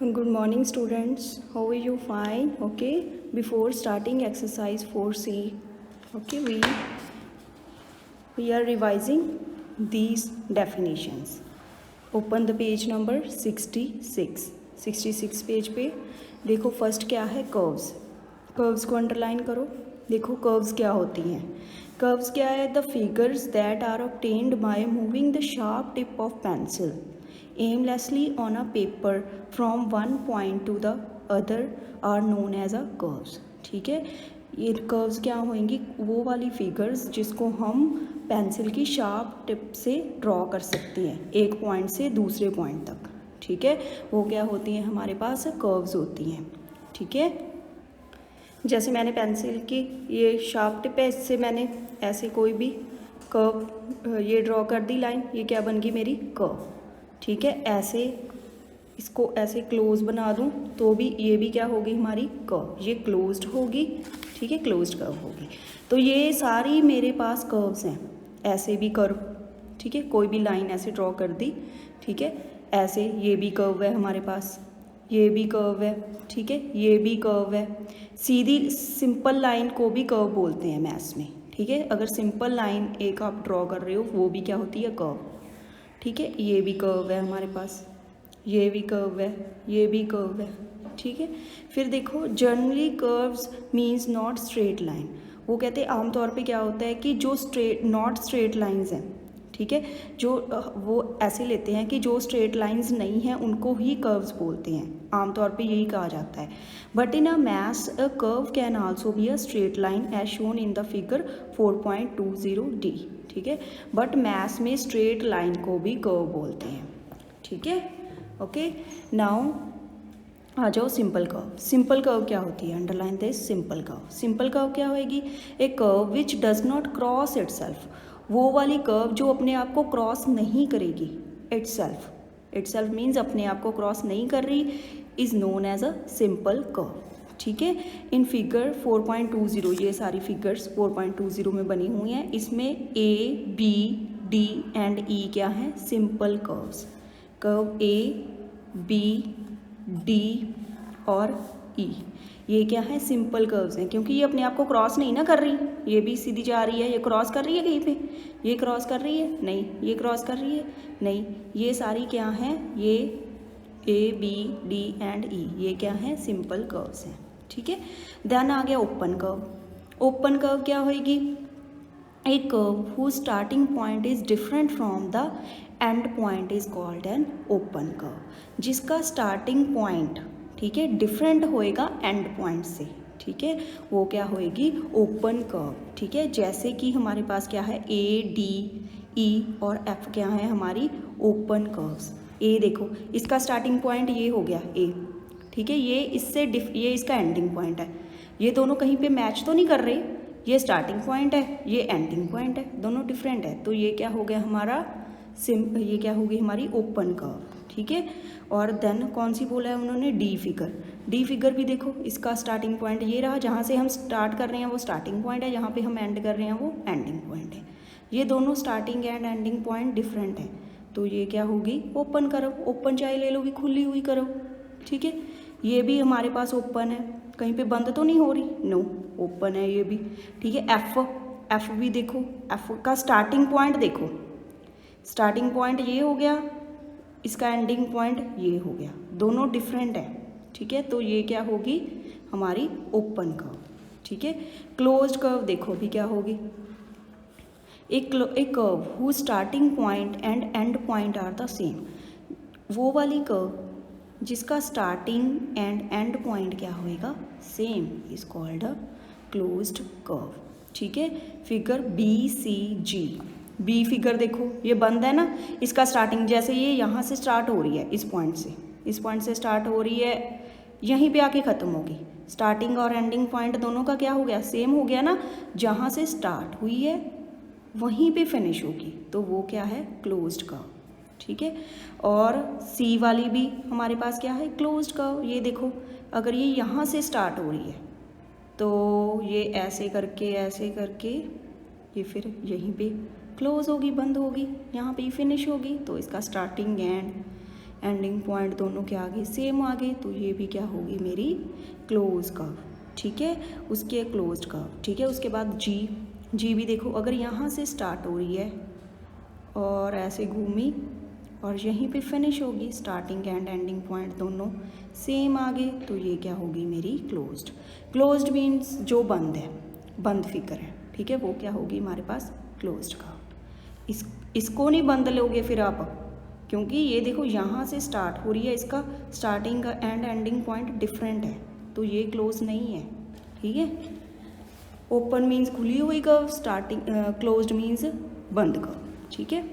Good morning, students. How are you? Fine. Okay. Before starting exercise 4C, okay, we are revising these definitions. Open the page number 66. 66 page पे देखो first क्या है curves. Curves को underline करो. देखो curves क्या होती हैं. कर्व्स क्या है? The figures that are obtained by moving the sharp tip of pencil aimlessly on a paper from one point to the other are known as a curves. ठीक है, ये कर्व्स क्या होंगी? वो वाली फिगर्स जिसको हम पेंसिल की शार्प टिप से ड्रॉ कर सकते हैं एक पॉइंट से दूसरे पॉइंट तक. ठीक है, वो क्या होती हैं? हमारे पास कर्व्स होती हैं. ठीक है, जैसे मैंने पेंसिल की ये शार्प टिप है, इससे मैंने ऐसे कोई भी कर्व ये ड्रॉ कर दी लाइन, ये क्या बन गई? मेरी कर्व. ठीक है, ऐसे इसको ऐसे क्लोज बना दूं तो भी ये भी क्या होगी? हमारी कर्व. ये क्लोज्ड होगी. ठीक है, क्लोज्ड कर्व होगी. तो ये सारी मेरे पास कर्व्स हैं. ऐसे भी कर्व. ठीक है, कोई भी लाइन ऐसे ड्रॉ कर दी. ठीक है, ऐसे ये भी कर्व है हमारे पास, ये भी कर्व है. ठीक है, ये भी कर्व है. सीधी सिंपल लाइन को भी कर्व बोलते हैं मैथ्स में. ठीक है, अगर सिंपल लाइन एक आप ड्रॉ कर रहे हो वो भी क्या होती है? कर्व. ठीक है, ये भी कर्व है हमारे पास, ये भी कर्व है, ये भी कर्व है. ठीक है, फिर देखो generally curves means not straight line. वो कहते हैं आमतौर पे क्या होता है कि जो स्ट्रेट नॉट स्ट्रेट लाइंस हैं. ठीक है, जो वो ऐसे लेते हैं कि जो स्ट्रेट लाइंस नहीं हैं उनको ही कर्व्स बोलते हैं. आमतौर पे यही कहा जाता है. But in a maths a curve can also be a straight line as shown in the figure 4.20D. ठीक है, बट मैथ्स में स्ट्रेट लाइन को भी कर्व बोलते हैं. ठीक है, ओके. नाउ आ जाओ सिंपल कर्व. सिंपल कर्व क्या होती है? Underline this simple curve. Simple curve क्या होएगी? A curve which does not cross itself. वो वाली कर्व जो अपने आप को क्रॉस नहीं करेगी. इटसेल्फ. इटसेल्फ मीन्स अपने आप को क्रॉस नहीं कर रही, is known as a simple curve. ठीक है, इन फिगर 4.20 ये सारी फिगर्स 4.20 में बनी हुई हैं. इसमें A B D and E क्या हैं? Simple curves. Curve A B D और ई ये क्या है? सिंपल कर्व्स हैं, क्योंकि ये अपने आप को क्रॉस नहीं ना कर रही. ये भी सीधी जा रही है, ये क्रॉस कर रही है कहीं पे? ये क्रॉस कर रही है? नहीं. ये क्रॉस कर रही है? नहीं. ये सारी क्या हैं? ये ए बी डी एंड ई ये क्या हैं? सिंपल कर्व्स हैं. ठीक है, देन आ गया ओपन कर्व. ओपन कर्व क्या होएगी? A curve whose starting point is different from the end point is called an open curve. जिसका स्टार्टिंग पॉइंट, ठीक है, डिफरेंट होएगा एंड पॉइंट से. ठीक है, वो क्या होएगी? Open curve. ठीक है, जैसे कि हमारे पास क्या है? ए डी ई और एफ क्या है? हमारी ओपन कर्व्स. ए देखो इसका स्टार्टिंग पॉइंट ये हो गया ए. ठीक है, ये इससे ये इसका एंडिंग पॉइंट है. ये दोनों कहीं पे मैच तो नहीं कर रहे. ये स्टार्टिंग पॉइंट है, ये एंडिंग पॉइंट है, दोनों डिफरेंट है. तो ये क्या हो गया हमारा? ये क्या होगी? हमारी ओपन कर्व. ठीक है, और देन कौन सी बोला है उन्होंने? D figure. डी फिगर भी देखो इसका स्टार्टिंग पॉइंट ये रहा, जहाँ से हम स्टार्ट कर रहे हैं वो स्टार्टिंग पॉइंट है, जहाँ पे हम एंड कर रहे हैं वो एंडिंग पॉइंट है. ये दोनों starting and ending point different है. तो ये क्या होगी? Open curve. ओपन चाहे ले लो कि खुली हुई कर्व. ठीक है, ये भी हमारे पास ओपन है, कहीं पे बंद तो नहीं हो रही. नो, ओपन है ये भी. ठीक है, एफ भी देखो, एफ का स्टार्टिंग पॉइंट देखो. स्टार्टिंग पॉइंट ये हो गया, इसका एंडिंग पॉइंट ये हो गया, दोनों डिफरेंट है. ठीक है, तो ये क्या होगी? हमारी ओपन कर्व. ठीक है, क्लोज्ड कर्व देखो भी क्या होगी? एक curve who starting point and end point are the same. वो वाली कर्व जिसका स्टार्टिंग एंड एंड पॉइंट क्या होएगा? Same, is called a closed curve. ठीक है, फिगर बी सी जी. बी फिगर देखो ये बंद है ना, इसका स्टार्टिंग जैसे ये यहाँ से स्टार्ट हो रही है, इस पॉइंट से स्टार्ट हो रही है, यहीं पे आके ख़त्म होगी. स्टार्टिंग और एंडिंग पॉइंट दोनों का क्या हो गया? सेम हो गया ना. जहाँ से स्टार्ट हुई है वहीं पे फिनिश होगी, तो वो क्या है? Closed curve. ठीक है, और सी वाली भी हमारे पास क्या है? Closed curve. ये देखो अगर ये यहाँ से स्टार्ट हो रही है तो ये ऐसे करके ये फिर यहीं पे क्लोज होगी, बंद होगी, यहाँ पे फिनिश होगी. तो इसका स्टार्टिंग एंड एंडिंग पॉइंट दोनों क्या आ गए, सेम आ गए, तो ये भी क्या होगी मेरी क्लोज कर्व, ठीक है, उसके क्लोज्ड कर्व, ठीक है। उसके बाद जी भी देखो, अगर यहाँ से स्टार्ट हो रही है और ऐसे घूमी और यहीं पे फिनिश होगी, स्टार्टिंग एंड एंडिंग पॉइंट दोनों सेम आ गए, तो ये क्या होगी मेरी क्लोज्ड। क्लोज्ड मीन्स जो बंद है, बंद फिगर है, ठीक है, वो क्या होगी हमारे पास क्लोज्ड कर्व। इसको नहीं बंद लोगे फिर आप, क्योंकि ये देखो यहाँ से स्टार्ट हो रही है, इसका starting and ending point different है, तो ये क्लोज नहीं है, ठीक है। ओपन मीन्स खुली हुई कर्व, स्टार्टिंग क्लोज्ड मीन्स बंद कर्व, ठीक है।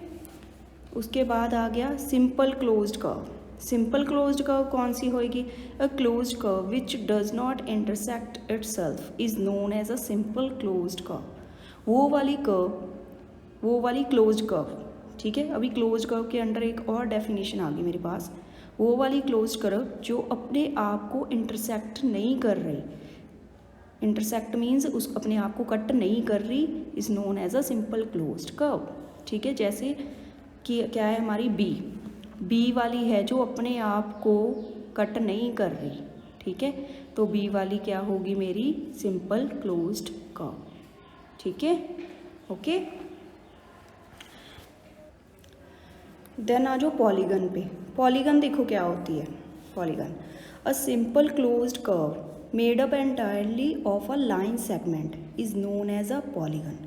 उसके बाद आ गया simple closed curve. Simple closed curve कौन सी होएगी, a closed curve which does not intersect itself is known as a simple closed curve. वो वाली क्लोज्ड कर्व, ठीक है। अभी क्लोज्ड कर्व के अंडर एक और डेफिनेशन आ गई मेरे पास, वो वाली क्लोज्ड कर्व जो अपने आप को इंटरसेक्ट नहीं कर रही, इंटरसेक्ट मीन्स उस अपने आप को कट नहीं कर रही, is known as a simple closed curve, ठीक है। जैसे कि क्या है हमारी बी वाली है जो अपने आप को कट नहीं कर रही, ठीक है, तो बी वाली क्या होगी मेरी सिंपल क्लोज्ड कर्व, ठीक है, ओके। देन आ जाओ पॉलीगन पे। पॉलीगन देखो क्या होती है, polygon a simple closed curve made up entirely of a line segment is known as a polygon.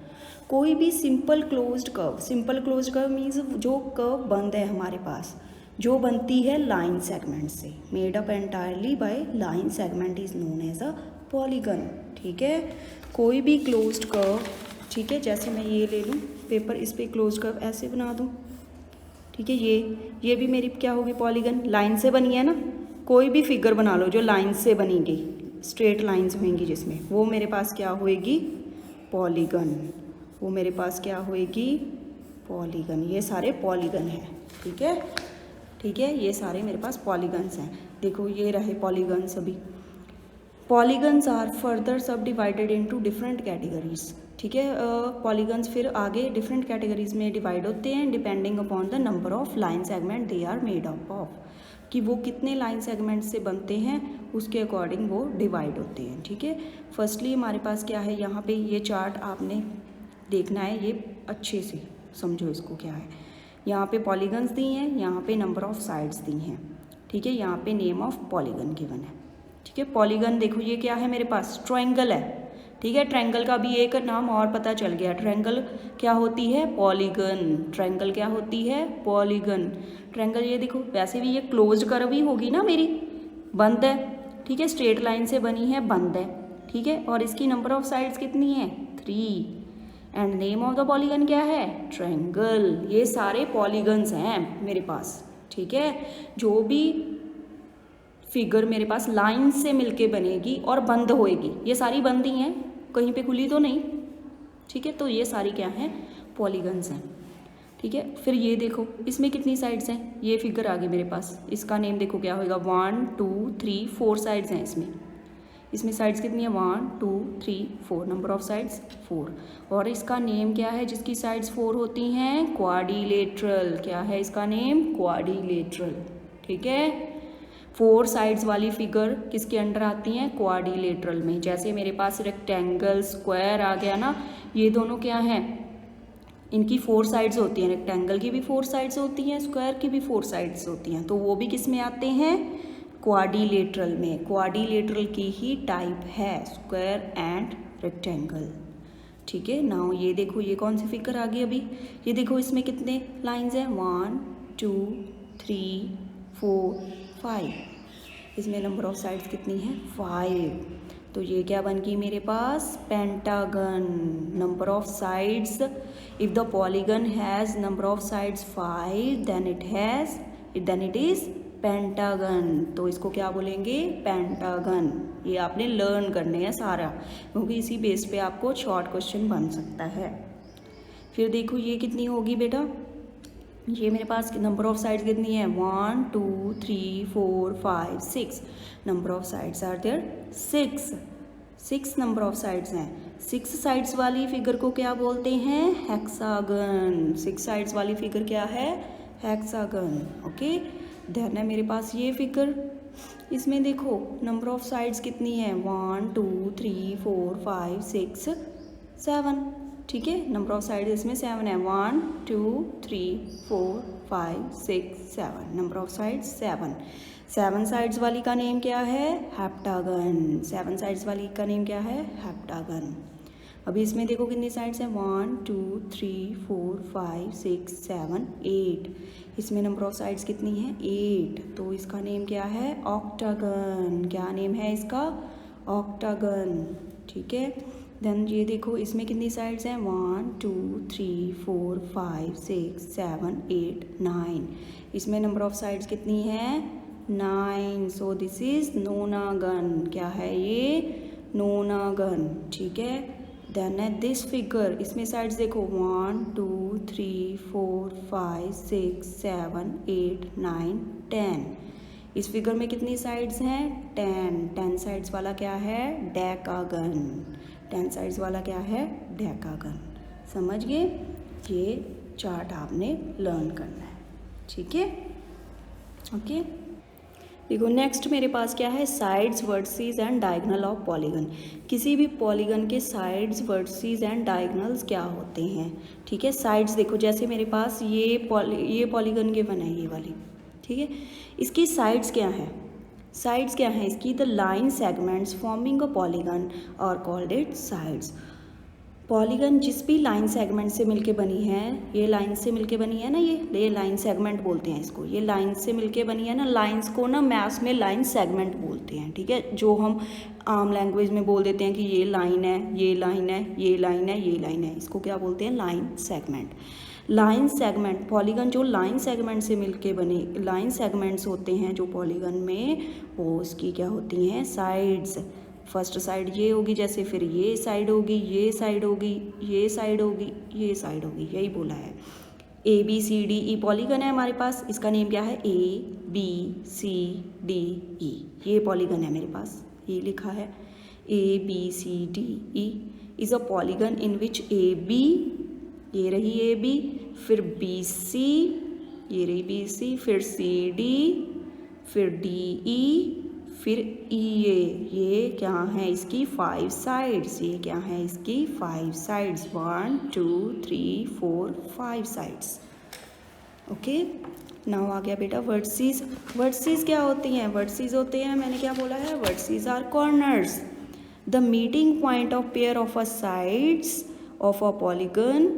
कोई भी सिंपल क्लोज्ड कर्व मीन्स जो कर्व बंद है हमारे पास, जो बनती है लाइन सेगमेंट से, made up entirely by line segment is known as a polygon, ठीक है। कोई भी क्लोज्ड कर्व, ठीक है, जैसे मैं ये ले लूँ पेपर, इस पर क्लोज्ड कर्व ऐसे बना दूँ, ठीक है, ये भी मेरी क्या होगी पॉलीगन, लाइन से बनी है ना। कोई भी फिगर बना लो जो लाइन से बनेगी, स्ट्रेट लाइंस होंगी जिसमें, वो मेरे पास क्या होएगी पॉलीगन, वो मेरे पास क्या होएगी पॉलीगन। ये सारे पॉलीगन हैं, ठीक है, ठीक है, ये सारे मेरे पास पॉलीगन्स हैं। देखो ये रहे पॉलीगन्स। अभी पॉलीगन्स आर फर्दर सब डिवाइडेड इनटू डिफरेंट कैटेगरीज, ठीक है। पॉलीगन्स फिर आगे डिफरेंट कैटेगरीज में डिवाइड होते हैं depending upon the number of line segment they are made up of, कि वो कितने लाइन सेगमेंट से बनते हैं उसके अकॉर्डिंग वो डिवाइड होते हैं, ठीक है। फर्स्टली हमारे पास क्या है, यहाँ पे ये चार्ट आपने देखना है, ये अच्छे से समझो इसको क्या है। यहाँ पे पॉलीगन्स दी हैं, यहाँ पे नंबर ऑफ साइड्स दी हैं, ठीक है, यहाँ पे नेम ऑफ पॉलीगन गिवन है, ठीक है। पॉलीगन देखो ये क्या है मेरे पास ट्रायंगल है, ठीक है। ट्रायंगल का भी एक नाम और पता चल गया, ट्रायंगल क्या होती है पॉलीगन, ट्रायंगल क्या होती है पॉलीगन। ट्रायंगल ये देखो वैसे भी ये क्लोज्ड कर्व ही होगी ना मेरी, बंद है, ठीक है, स्ट्रेट लाइन से बनी है, बंद है, ठीक है, और इसकी नंबर ऑफ साइड्स कितनी है 3, and name of the polygon क्या है ट्रायंगल। ये सारे पॉलीगन्स हैं मेरे पास, ठीक है। जो भी फिगर मेरे पास लाइन से मिलके बनेगी और बंद होएगी, ये सारी बंद ही हैं, कहीं पे खुली तो नहीं, ठीक है, तो ये सारी क्या हैं पॉलीगन्स हैं, ठीक है। फिर ये देखो इसमें कितनी साइड्स हैं, ये फिगर आ गई मेरे पास, इसका नेम देखो क्या होएगा 1 2 3 4 साइड्स हैं इसमें साइड्स कितनी है 1 2 3 4, नंबर ऑफ साइड्स 4, और इसका नेम क्या है जिसकी साइड्स 4 होती हैं क्वाड्रिलेटरल। क्या है इसका नेम क्वाड्रिलेटरल, ठीक है। 4 साइड्स वाली फिगर किसके अंडर आती हैं क्वाड्रिलेटरल में। जैसे मेरे पास रेक्टेंगल स्क्वायर आ गया ना, ये दोनों क्या हैं, इनकी 4 साइड्स होती हैं, रेक्टेंगल की भी 4 साइड्स होती हैं, स्क्वायर की भी 4 साइड्स होती हैं, तो वो भी किस में आते हैं क्वाड्रिलेटरल में। क्वाड्रिलेटरल की ही टाइप है स्क्वायर एंड रेक्टेंगल, ठीक है। नाउ ये देखो ये कौन सी फिगर आ गई अभी, ये देखो इसमें कितने लाइंस हैं 1 2 3 4 5, इसमें नंबर ऑफ साइड्स कितनी है 5, तो ये क्या बन गई मेरे पास pentagon. Number of sides, if the polygon has number of sides 5 then it is pentagon, तो इसको क्या बोलेंगे पेंटागन। ये आपने लर्न करने हैं सारा, क्योंकि इसी बेस पे आपको शॉर्ट क्वेश्चन बन सकता है। फिर देखो ये कितनी होगी बेटा, ये मेरे पास नंबर ऑफ साइड्स कितनी है 1 2 3 4 5 6, number of sides are there 6 number of sides हैं। 6 साइड्स वाली फिगर को क्या बोलते हैं हेक्सागन। 6 साइड्स वाली फिगर क्या है हेक्सागन, ओके। देन है मेरे पास ये फिगर, इसमें देखो नंबर ऑफ साइड्स कितनी है 1 2 3 4 5 6 7, ठीक है। नंबर ऑफ साइड्स इसमें 7 है, 1 2 3 4 5 6 7, नंबर ऑफ साइड्स 7। 7 साइड्स वाली का नेम क्या है, हेप्टागन। 7 साइड्स वाली का नेम क्या है, हेप्टागन। अभी इसमें देखो कितनी साइड्स हैं 1 2 3 4 5 6 7 8, इसमें नंबर ऑफ साइड्स कितनी है 8, तो इसका नेम क्या है, ऑक्टागन। क्या नेम है इसका, ऑक्टागन, ठीक है। देन ये देखो इसमें कितनी साइड्स हैं 1 2 3 4 5 6 7 8 9, इसमें नंबर ऑफ साइड्स कितनी है 9, सो दिस इज नोनागन। क्या है ये, नोनागन, ठीक है। देन है दिस फिगर, इसमें साइड्स देखो 1 2 3 4 5 6 7 8 9 10, इस फिगर में कितनी साइड्स हैं 10 साइड्स वाला क्या है, डेकागन। 10 साइड्स वाला क्या है, डेकागन। समझ गए, ये चार्ट आपने लर्न करना है, ठीक है, ओके। देखो नेक्स्ट मेरे पास क्या है, sides vertices and diagonal of polygon. किसी भी पॉलीगन के साइड्स वर्टिसेस एंड डायगोनल्स क्या होते हैं, ठीक है। साइड्स देखो जैसे मेरे पास ये पॉलीगन गिवन है, ये वाली, ठीक है। इसकी साइड्स क्या है, साइड्स क्या है इसकी, the line segments forming a polygon are called it sides. Polygon जिस भी लाइन सेगमेंट से मिलके बनी है, ये लाइन से मिलके बनी है ना, ये लाइन सेगमेंट बोलते हैं इसको, ये लाइन से मिलके बनी है ना, लाइंस को ना मैथ्स में लाइन सेगमेंट बोलते हैं, ठीक है। जो हम आम लैंग्वेज में बोल देते हैं कि ये लाइन है, ये लाइन है, ये लाइन है, ये लाइन है, इसको क्या बोलते हैं, line segment. Line segment, polygon जो लाइन सेगमेंट से मिलके बने, लाइन सेगमेंट्स होते हैं जो पॉलीगन में, वो उसकी क्या होती हैं, साइड्स। फर्स्ट साइड ये होगी, जैसे फिर ये साइड होगी, ये साइड होगी, ये साइड होगी, ये साइड होगी, यही बोला है। A B C D E polygon है हमारे पास, इसका नेम क्या है, ए बी सी डी ई, ये पॉलीगन है मेरे पास, ये लिखा है A B C D E is a polygon in which A B, ये रही ए बी, फिर बी सी, ये रही बी सी, फिर सी डी, फिर डी ई, फिर ई ये क्या है इसकी 5 साइड्स, ये क्या है इसकी 5 साइड्स, 1 2 3 4 5 साइड्स, ओके। नाउ आ गया बेटा वर्टिसेस। वर्टिसेस क्या होती हैं, वर्टिसेस होते हैं, मैंने क्या बोला है, vertices are corners, the meeting point of pair of a sides of a polygon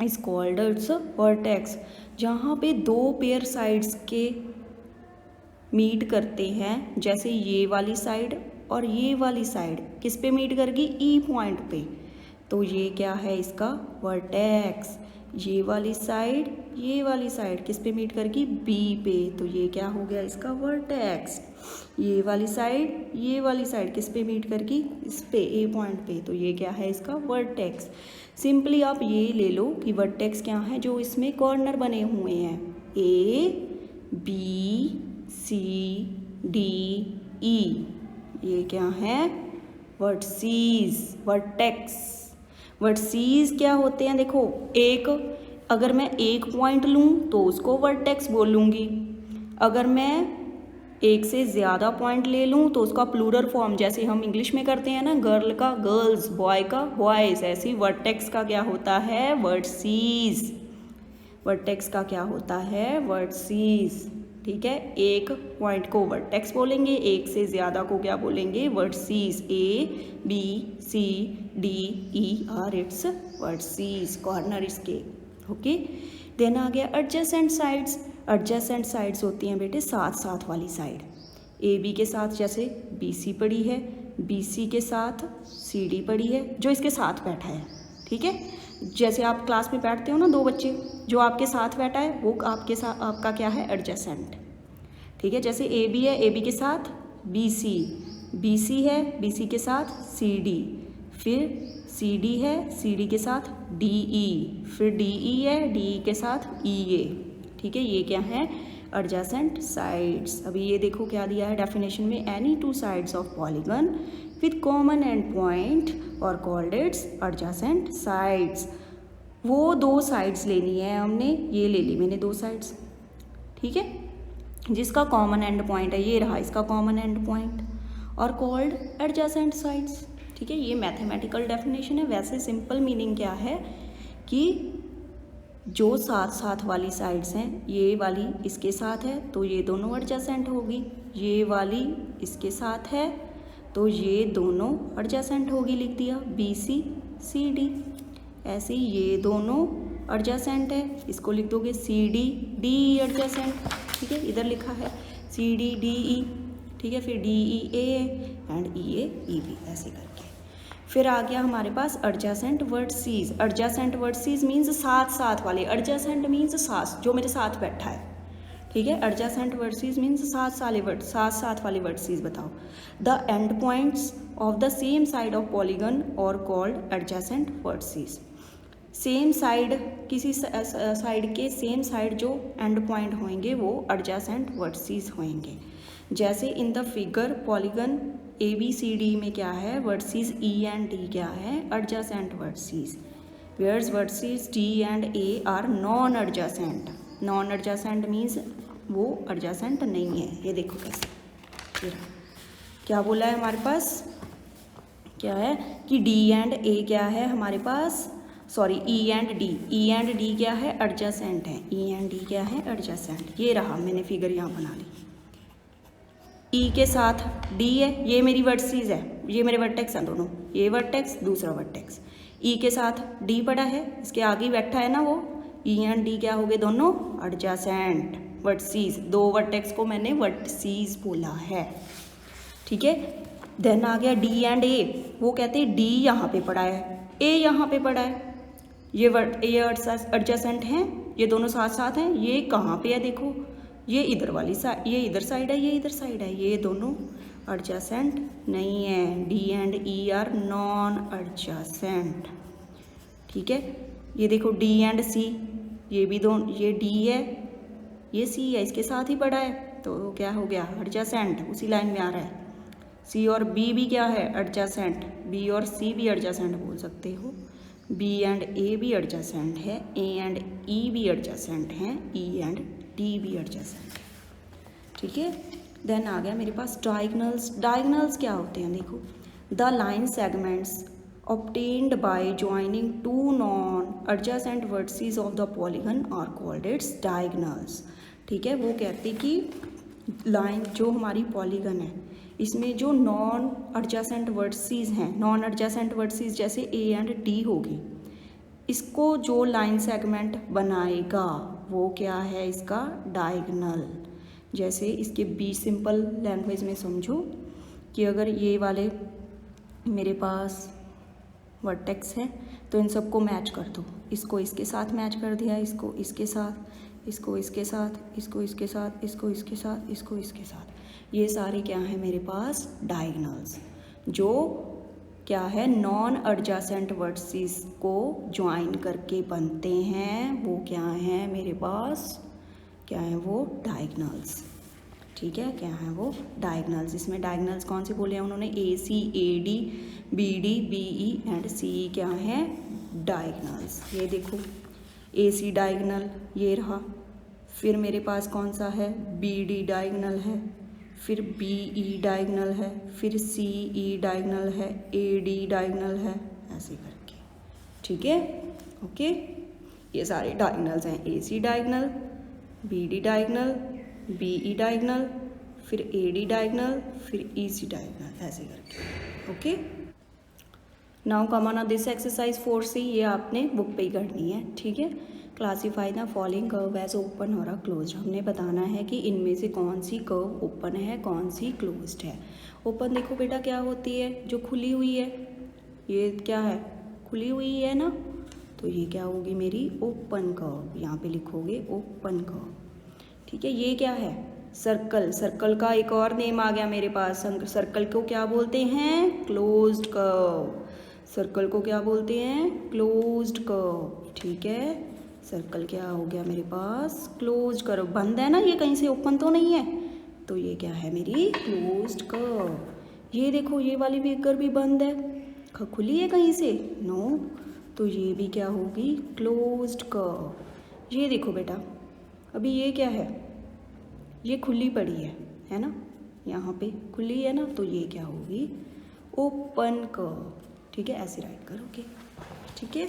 is called a vertex. जहाँ पे दो पेयर साइड्स के मीट करते हैं, जैसे ये वाली साइड और ये वाली साइड किस पे मीट करेगी, ई पॉइंट पे, तो ये क्या है इसका वर्टेक्स। ये वाली साइड किस पे मीट करेगी, बी पे, तो ये क्या हो गया इसका वर्टेक्स। ये वाली साइड किस पे मीट करेगी, इस पे ए पॉइंट पे, तो ये क्या है इसका वर्टेक्स। सिंपली आप ये ले लो कि वर्टेक्स क्या है, जो इसमें कॉर्नर बने हुए हैं, ए बी सी डी ई, ये क्या है वर्टिसेस, वर्टेक्स। वर्टिसेस क्या होते हैं, देखो एक, अगर मैं एक पॉइंट लूँ तो उसको वर्टेक्स बोलूँगी, अगर मैं एक से ज़्यादा पॉइंट ले लूँ तो उसका प्लूरल फॉर्म, जैसे हम इंग्लिश में करते हैं ना, गर्ल का गर्ल्स, बॉय का बॉयज़, ऐसी वर्टेक्स का क्या होता है, वर्टिसेस। वर्टेक्स का क्या होता है, वर्टिसेस, ठीक है। एक पॉइंट को वर्टेक्स बोलेंगे, एक से ज़्यादा को क्या बोलेंगे, vertices. A B C D E are its vertices, corner इसके, ओके। देन आ गया एडजेसेंट साइड्स। एडजेसेंट साइड्स होती हैं बेटे साथ साथ वाली साइड, ए बी के साथ जैसे बी सी पड़ी है, बी सी के साथ सी डी पड़ी है, जो इसके साथ बैठा है, ठीक है। जैसे आप क्लास में बैठते हो ना, दो बच्चे, जो आपके साथ बैठा है वो आपके साथ आपका क्या है, एडजेसेंट, ठीक है। जैसे ए बी है, ए बी के साथ बी सी है, बी सी के साथ सी डी, फिर सी डी है, सी डी के साथ डी ई, फिर डी ई है, डी ई के साथ ई ए, ठीक है। ये क्या है, एडजेसेंट साइड्स। अभी ये देखो क्या दिया है डेफिनेशन में, any two sides of polygon with common and point और कॉल्ड इट्स एडजेसेंट साइड्स। वो दो साइड्स लेनी है हमने, ये ले ली मैंने दो साइड्स, ठीक है। जिसका कॉमन एंड पॉइंट है, ये रहा इसका कॉमन एंड पॉइंट, और कॉल्ड एडजेसेंट साइड्स। ठीक है, ये मैथमेटिकल डेफिनेशन है। वैसे सिंपल मीनिंग क्या है कि जो साथ साथ वाली साइड्स हैं, ये वाली इसके साथ है तो ये दोनों एडजेसेंट होगी, ये वाली इसके साथ है तो ये दोनों एडजेसेंट होगी, लिख दिया BC CD। ऐसे ही ये दोनों एडजेसेंट है, इसको लिख दोगे CD DE एडजेसेंट। ठीक है, इधर लिखा है CD DE। ठीक है, फिर DE AA and EA EB, ऐसे करके। फिर आ गया हमारे पास adjacent vertices. Adjacent vertices means साथ साथ वाले, एडजेसेंट मीन्स साथ, जो मेरे साथ बैठा है। ठीक है, एडजेसेंट वर्टिसेस मीन्स साथ साथ वाले वर्टिसेस बताओ। The end points of the same side of polygon are called adjacent vertices. Same side, किसी साइड के सेम साइड जो एंड पॉइंट होंगे वो एडजेसेंट वर्टिसेस होंगे। जैसे in the figure polygon ABCD में क्या है, वर्टिसेस E एंड D क्या है, adjacent vertices. Where's vertices D and A are non adjacent. Non adjacent means वो एडजेसेंट नहीं है। ये देखो कैसे, क्या बोला है हमारे पास, क्या है कि D एंड A क्या है हमारे पास, सॉरी E एंड D क्या है, एडजेसेंट है। E एंड D क्या है, एडजेसेंट। ये रहा, मैंने फिगर यहाँ बना ली। E के साथ D है, ये मेरी वर्टिसेस है, ये मेरे वर्टेक्स हैं दोनों, ये वर्टेक्स दूसरा वर्टेक्स। E के साथ D पड़ा है, इसके आगे बैठा है ना वो, E एंड D क्या हो गए, दोनों एडजेसेंट वर्टिसेस। दो वर्टेक्स को मैंने वर्टिसेस बोला है। ठीक है, देन आ गया D एंड A। वो कहते हैं D यहाँ पे पड़ा है, A यहाँ पे पड़ा है, ये एडजेसेंट हैं, ये दोनों साथ साथ हैं। ये कहाँ पे है, देखो ये इधर वाली साइड, ये इधर साइड है, ये इधर साइड है, ये दोनों एडजेसेंट नहीं है। D and E are non adjacent. ठीक है, ये देखो D एंड C, ये भी दोनों, ये D है, ये C है, इसके साथ ही पड़ा है तो क्या हो गया, एडजेसेंट, उसी लाइन में आ रहा है। C और B भी क्या है, एडजेसेंट। B और C भी एडजेसेंट बोल सकते हो। B एंड A भी एडजेसेंट है, A एंड E भी एडजेसेंट हैं, E एंड D भी एडजेसेंट। ठीक है, देन आ गया मेरे पास डायगोनल्स। डायगोनल्स क्या होते हैं, देखो the line segments obtained by joining two non-adjacent vertices of the polygon are called its diagonals। ठीक है, वो कहते कि लाइन जो हमारी पॉलीगन है इसमें जो नॉन एडजेसेंट वर्टिसेस हैं, नॉन एडजेसेंट वर्टिसेस जैसे A एंड D होगी, इसको जो लाइन सेगमेंट बनाएगा वो क्या है, इसका डायगोनल। जैसे इसके बीच सिंपल लैंग्वेज में समझो कि अगर ये वाले मेरे पास वर्टेक्स है तो इन सबको मैच कर दो, इसको इसके साथ मैच कर दिया, इसको इसके साथ, इसको इसके साथ, इसको इसके साथ, इसको इसके साथ, इसको इसके साथ। ये सारे क्या हैं मेरे पास, डायगोनल्स, जो क्या है नॉन एडजेसेंट वर्टिसेस को ज्वाइन करके बनते हैं। वो क्या हैं मेरे पास, क्या है वो, डायगोनल्स। ठीक है, क्या है वो, डायगोनल्स। इसमें डायगोनल्स कौन से बोले हैं उन्होंने, AC AD BD BE and CE क्या है, डायगोनल्स। ये देखो AC डायगोनल ये रहा, फिर मेरे पास कौन सा है, BD डायगोनल है, फिर BE डायगोनल है, फिर CE डायगोनल है, AD डायगोनल है, ऐसे करके। ठीक है, ओके, ये सारे डायगोनल्स हैं, AC diagonal, BD diagonal, BE diagonal, फिर AD डायगोनल, फिर EC डायगोनल, ऐसे करके। Okay, now come on this exercise 4C, ये आपने बुक पे ही करनी है। ठीक है, classify the following curve as open और क्लोज। हमने बताना है कि इनमें से कौन सी कर्व ओपन है, कौन सी क्लोज्ड है। ओपन देखो बेटा क्या होती है, जो खुली हुई है, ये क्या है, खुली हुई है ना, तो ये क्या होगी मेरी ओपन कर्व, यहाँ पे लिखोगे ओपन कर्व। ठीक है, ये क्या है, सर्कल। सर्कल का एक और नेम आ गया मेरे पास, सर्कल को क्या बोलते हैं, क्लोज्ड कर्व। सर्कल को क्या बोलते हैं, क्लोज्ड कर्व। ठीक है, सर्कल क्या हो गया मेरे पास, क्लोज्ड कर्व। बंद है ना ये, कहीं से ओपन तो नहीं है, तो ये क्या है मेरी क्लोज्ड कर्व। ये देखो ये वाली फिगर भी बंद है, खुली है कहीं से, नो, तो ये भी क्या होगी, क्लोज्ड कर्व। ये देखो बेटा, अभी ये क्या है, ये खुली पड़ी है ना, यहाँ पे खुली है ना, तो ये क्या होगी, ओपन कर्व। ठीक है, ऐसे राइट करोगे। ठीक है,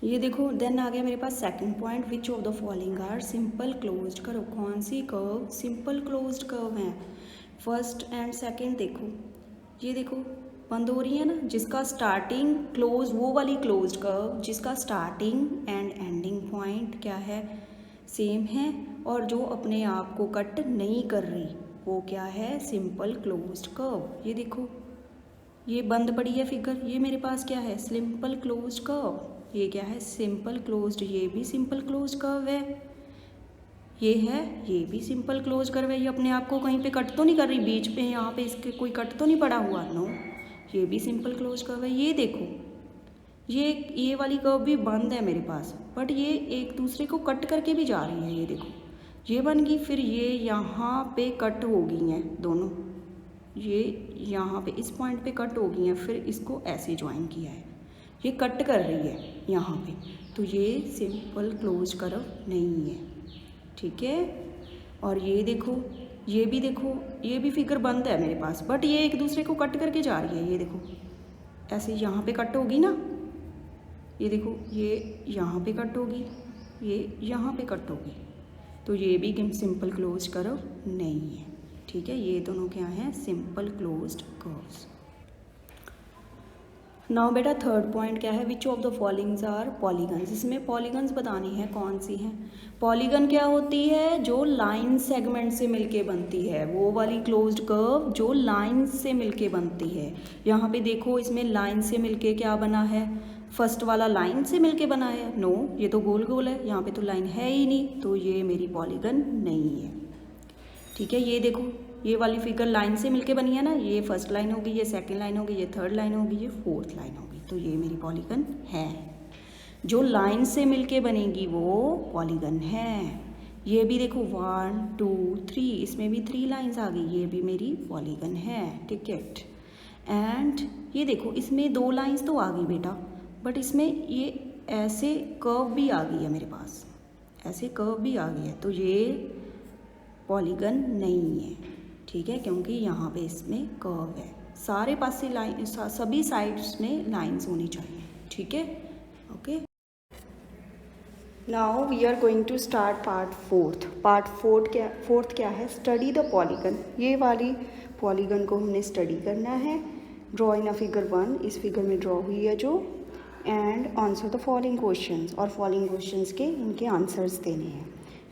ये देखो देन आ गया मेरे पास second point, which of the following are simple closed curve. कौन सी कर्व सिंपल क्लोज्ड कर्व है, फर्स्ट एंड सेकंड। देखो ये देखो बंद हो रही है ना, जिसका स्टार्टिंग क्लोज, वो वाली क्लोज्ड कर्व जिसका स्टार्टिंग एंड एंडिंग पॉइंट क्या है, सेम है, और जो अपने आप को कट नहीं कर रही वो क्या है, सिंपल क्लोज्ड कर्व। ये देखो ये बंद पड़ी है फिगर, ये मेरे पास क्या है, सिंपल क्लोज्ड कर्व। ये क्या है, सिंपल क्लोज्ड, ये भी सिंपल क्लोज्ड कर्व है, ये है, ये भी सिंपल क्लोज कर्व है। ये अपने आप को कहीं पे कट तो नहीं कर रही, बीच पे यहाँ पे इसके कोई कट तो नहीं पड़ा हुआ, नो, ये भी सिंपल क्लोज कर्व है। ये देखो ये वाली कर्व भी बंद है मेरे पास, बट ये एक दूसरे को कट करके भी जा रही है। ये देखो ये बन गई, फिर ये यहाँ पे कट हो गई हैं दोनों, ये यहाँ पे इस पॉइंट पे कट हो गई हैं, फिर इसको ऐसे ज्वाइन किया है, ये कट कर रही है यहाँ पे, तो ये सिंपल क्लोज कर्व नहीं है। ठीक है, और ये देखो ये भी देखो, ये भी फिगर बंद है मेरे पास, बट ये एक दूसरे को कट करके जा रही है। ये देखो ऐसे यहाँ पे कट होगी ना, ये देखो ये यहाँ पे कट होगी, ये यहाँ पे कट होगी, तो ये भी सिंपल क्लोज कर्व नहीं है। ठीक है, ये दोनों क्या हैं, सिंपल क्लोज्ड कर्व्स। नाउ बेटा थर्ड पॉइंट क्या है, which of the followings are polygons. इसमें पॉलीगन्स बतानी है कौन सी हैं। पॉलीगन क्या होती है, जो लाइन सेगमेंट से मिलके बनती है, वो वाली क्लोज्ड कर्व जो लाइन से मिलके बनती है। यहाँ पे देखो इसमें लाइन से मिलके क्या बना है, फर्स्ट वाला लाइन से मिलके बना है, नो, ये तो गोल गोल है, यहाँ पे तो लाइन है ही नहीं, तो ये मेरी पॉलीगन नहीं है। ठीक है, ये देखो ये वाली फिगर लाइन से मिलके बनी है ना, ये फर्स्ट लाइन होगी, ये सेकंड लाइन होगी, ये थर्ड लाइन होगी, ये फोर्थ लाइन होगी, तो ये मेरी पॉलीगन है। जो लाइन से मिलके बनेगी वो पॉलीगन है। ये भी देखो 1 2 3, इसमें भी 3 लाइंस आ गई, ये भी मेरी पॉलीगन है। ठीक है, एंड ये देखो इसमें 2 लाइंस तो आ गई बेटा, बट इसमें ये ऐसे कर्व भी आ गई है मेरे पास, ऐसे कर्व भी आ गई है, तो ये पॉलीगन नहीं है। ठीक है, क्योंकि यहाँ पे इसमें कर्व है, सारे पास से लाइन, सभी साइड्स में लाइंस होनी चाहिए। ठीक है, okay. Now we are going to start part fourth क्या है, स्टडी द पॉलीगन। ये वाली पॉलीगन को हमने स्टडी करना है। ड्रॉ इन अ फिगर 1, इस फिगर में ड्रॉ हुई है जो, and answer the following questions, और फॉलोइंग क्वेश्चंस के इनके आंसर्स देने हैं।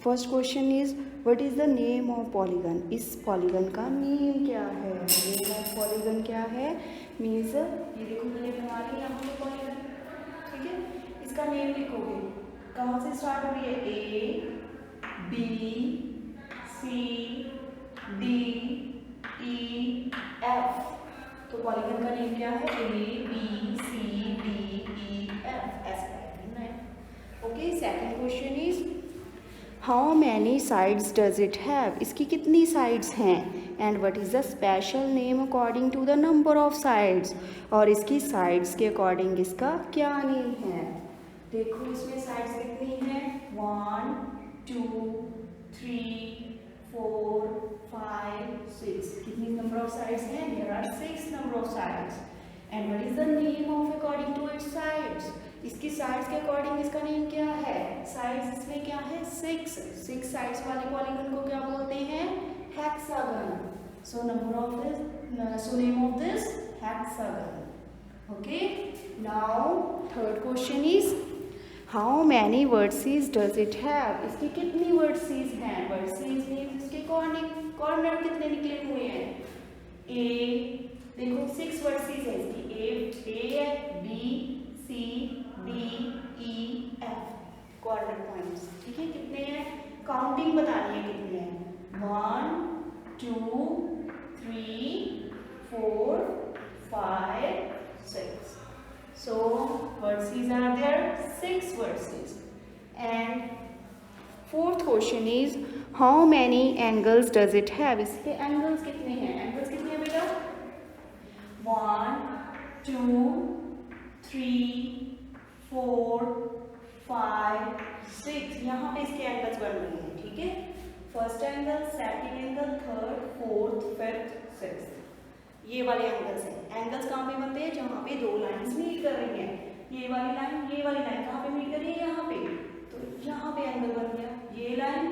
First question is what is the name of polygon. इस पॉलीगन का नेम क्या है, नेम ऑफ पॉलीगन क्या है, मीन्स ये देखो मैंने बना ली यहाँ पे पॉलीगन। ठीक है, इसका नेम लिखोगे, कहाँ से स्टार्ट हो रही है, A B C D E F, तो पॉलीगन का नेम क्या है, A B C D E F, ऐसे लिखना है। Okay, second question is how many sides does it have, इसकी कितनी साइड्स हैं, and what is the special name according to the number of sides, और इसकी साइड्स के अकॉर्डिंग इसका क्या नेम है। देखो इसमें साइड्स कितनी हैं, 1 2 3 4 5 6, कितनी नंबर ऑफ साइड्स हैं, there are 6 number of sides, and what is the name of according to its sides, इसकी साइड्स के अकॉर्डिंग इसका नेम क्या है, साइड्स इसमें क्या है, 6 साइड्स वाले पॉलीगन को क्या बोलते हैं, hexagon. So number of this, so name of this hexagon. Okay, now third question is how many vertices does it have, इसकी कितनी वर्टिसेस हैं, वर्टिसेस मींस इसके कॉर्नर कितने निकले हुए हैं, ए, देखो 6 वर्टिसेस है इसकी, ए है, B C D E F, corner points. ठीक है, कितने हैं, काउंटिंग बतानी है कितने हैं, 1 2 3 4 5 6, so vertices are there, 6 vertices. And fourth question is how many angles does it have, इसके angles कितने हैं, angles कितने हैं बेटा, 1 2 3 4 5 6, यहाँ पे इसके एंगल्स बन रहे हैं, ठीक है। First angle, second angle, third, fourth, fifth, sixth, ये वाले एंगल्स हैं। एंगल्स कहाँ पे बनते हैं? जहाँ पे दो लाइंस मीट कर रही हैं। ये वाली लाइन कहाँ पे मीट कर रही है? यहाँ पे, तो यहाँ पे एंगल बन गया। ये लाइन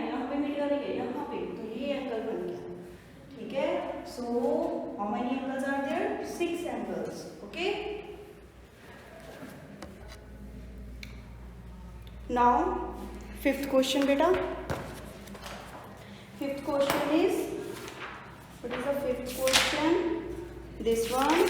यहाँ पे मीट कर रही है, यहाँ पे, तो ये एंगल बन गया, ठीक है। So how many angles are there? 6 angles, okay. Now fifth question बेटा। Fifth question is, what is the fifth question? This one.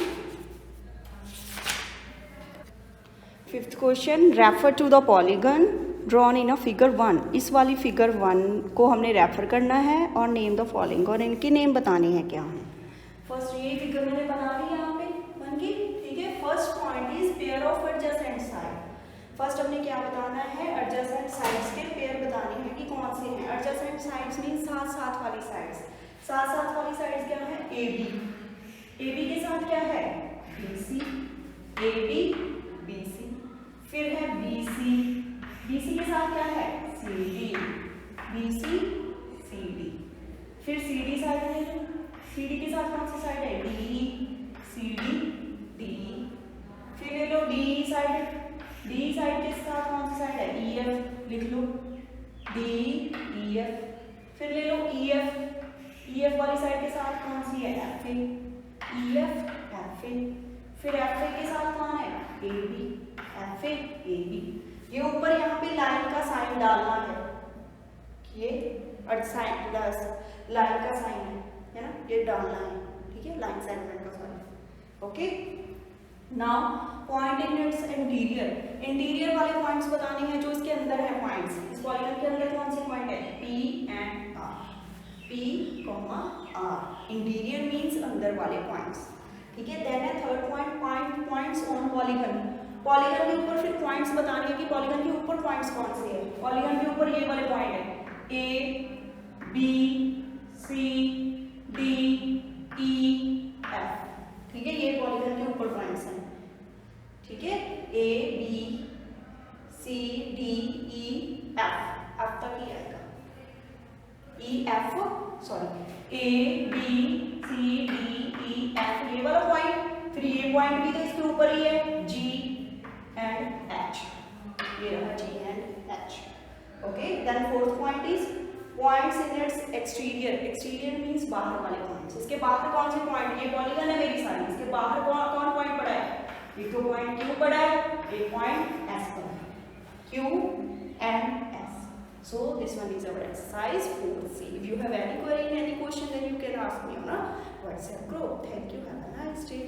Fifth question, refer to the polygon drawn in a figure 1. इस वाली figure 1 को हमने refer करना है और name the following, और इनके नेम बताने हैं क्या हैं। फर्स्ट ये फिगर मैंने बना ली, यहाँ पे बन गई, ठीक है। First point is pair of adjacent side. First हमने क्या बताना है? एडजेसेंट साइड्स के पेयर बताने हैं कि कौन से हैं। एडजेसेंट साइड्स मीन साथ साथ वाली साइड्स। साथ साथ वाली साइड्स क्या है? ए बी के साथ क्या है? B C, A B B C. फिर है बी सी के साथ क्या है? C D, B C C D. फिर सी डी साइड है, सी डी के साथ कौन सी साइड है? D C D D. फिर ले लो डी साइड के साथ कौन सी साइड है? ई एफ, लिख लो डी ई एफ। फिर ले लो ई एफ वाली साइड के साथ कौन सी है? F A, E F A. फिर एफ ए के साथ कौन है? A B, F A B. ये ऊपर यहाँ पे लाइन का साइन डालना है, ये साइन लाइन का साइन है ना, ये डालना है, ठीक है। लाइन सेगमेंट का sign, okay. Now point in its interior वाले पॉइंट्स बताने हैं जो इसके अंदर है पॉइंट्स। इस पॉलीगन के अंदर कौन से पॉइंट है? P and R, P comma R. Interior means अंदर वाले पॉइंट्स, ठीक है। देन है third point, points on polygon. Polygon के ऊपर फिर पॉइंट्स बताने हैं कि पॉलीगन के ऊपर पॉइंट्स कौन से हैं। पॉलीगन के ऊपर ये वाले पॉइंट है, A B C D E F, ठीक है। ये पॉलीगन के ऊपर पॉइंट्स हैं, ठीक है। A B C D E F तक ही आएगा। E F sorry, A B C D E F, ये वाला पॉइंट। फिर ये पॉइंट भी तो इसके ऊपर ही है, जी एंड एच, ये रहा G and H, okay. Then fourth point is points in its exterior means बाहर वाले पॉइंट्स। इसके बाहर कौन से पॉइंट? ये पॉलीगन है मेरी सारी, इसके बाहर कौन पॉइंट पड़ा है? एक तो पॉइंट क्यू पड़ा है, एक पॉइंट एस पड़ा है, Q and S. So this one is our exercise 4C. If you have any query in any question, then you can ask me on our WhatsApp group. Thank you. Have a nice day.